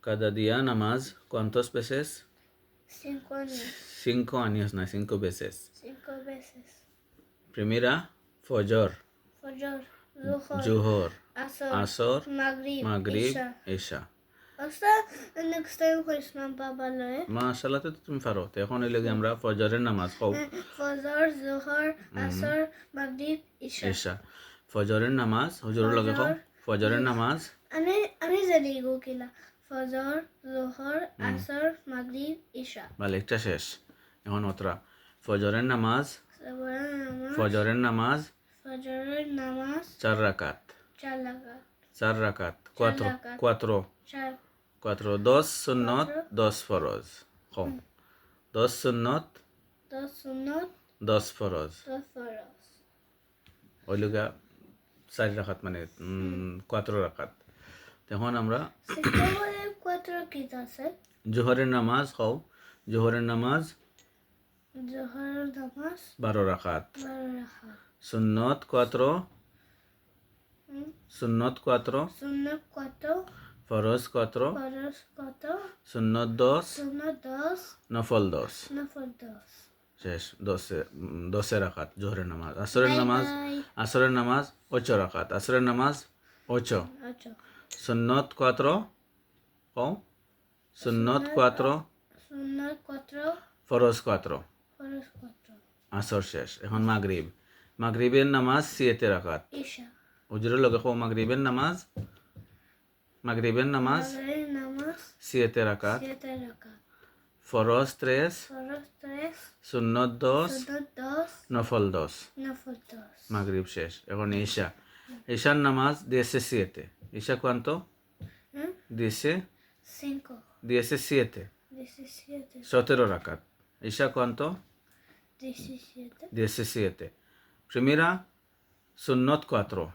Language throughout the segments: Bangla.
Cada día namaz, ¿cuántos veces? 5 años. 5 años, no, 5 veces. 5 veces. Primera, Fajr, Fajr, Zuhur, Zuhur, Asr, Asr, Maghrib, Maghrib, Isha. Isha. Asta next time Christmas Baba লয়ে মাশাআল্লাহ, তো তুমি পারো। তো এখন এই লাগে আমরা ফজরের নামাজ খাও। ফজর, জোহর, আসর, মাগরিব, ইশা। ঈশা, ফজরের নামাজ হুজুরের লগে খাও। ফজরের নামাজ আমি জানি গো কিলা ফজর, জোহর, আসর, মাগরিব, ইশা। ভালো, একটা শেষ। এখন ওতরা ফজরের নামাজ, ফজরের নামাজ ফজরের নামাজ 4 রাকাত, 4 রাকাত, 4 রাকাত, রাকাত। 4, 10 সুন্নত, 10 ফরজ। খাও 10 সুন্নত, 10 সুন্নত, 10 ফরজ। 10 ফরজ। ওই লগা 4 রাকাত মানে 4 রাকাত। তখন আমরা সেটা বলে কত রাকাত আছে? জোহরের নামাজ খাও। জোহরের নামাজ জোহরের নামাজ 12 রাকাত। 12 রাকাত। সুন্নত 4, সুন্নত 4, সুন্নত কত? ফরজ 4, ফরজ কত? সুন্নত 10, সুন্নত 10, নফল 10। নফল 10। শেষ। 10 রাকাত জোহরের নামাজ। আসরের নামাজ, আসরের নামাজ 8 রাকাত। আসরের নামাজ 8। আচ্ছা। সুন্নত 4, খাও। সুন্নত 4, সুন্নত কত? ফরজ 4। ফরজ কত? আসর শেষ। এখন মাগরিব। মাগরিবের নামাজ 7 রাকাত। ইশা। হুজুরের লগে খাও। মাগরিবের নামাজ, মাগরিবের নামাজ মাগরিবের নামাজ 7 রাকাত। 7 রাকাত। ফরজ 3, ফরজ 3, সুন্নত 10, সুন্নত 10, নফল 10। নফল 10। মাগরিব শেষ। এখন ঈশা। ঈশার নামাজ 17। ঈশা cuánto? Dice 5, 17. 17, 17 রাকাত। Isha cuánto? 17, 17. Primera, sunnot 4.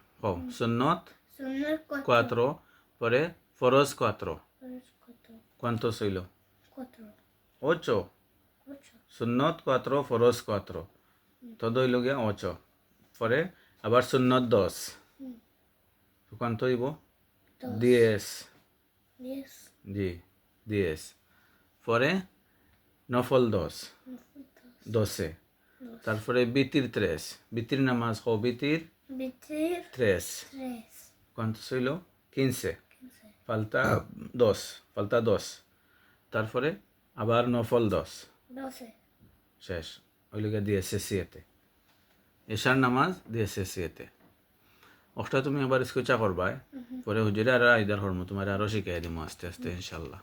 Sunnot সুন্নত কত? 4. পরে ফরজ 4. ফরজ কত? ¿Cuántos হইল? কত? 8. 8। Sunnot 4, ফরজ 4. Todo হইল গিয়া 8. পরে আবার সুন্নত 10. ¿Cuánto হইব? 10. 10, জি, 10. পরে নফল 10, নফল 10, 12. তারপরে বিতির 3. বিতির নামাজ খাও। বিতির বিতির 3. 3, ¿Cuántos হইল? 15. 15, Falta 2. Falta 2. তারপরে আবার নফল 10. 12, শেষ। হইল গিয়া 17. এশার নামাজ 17. ওটা তুমি আবার স্কুচা করবা। পরে হুজুরে আর আইদার হরমু তোমার আরো শিখাই দিমু আস্তে আস্তে ইনশাল্লাহ।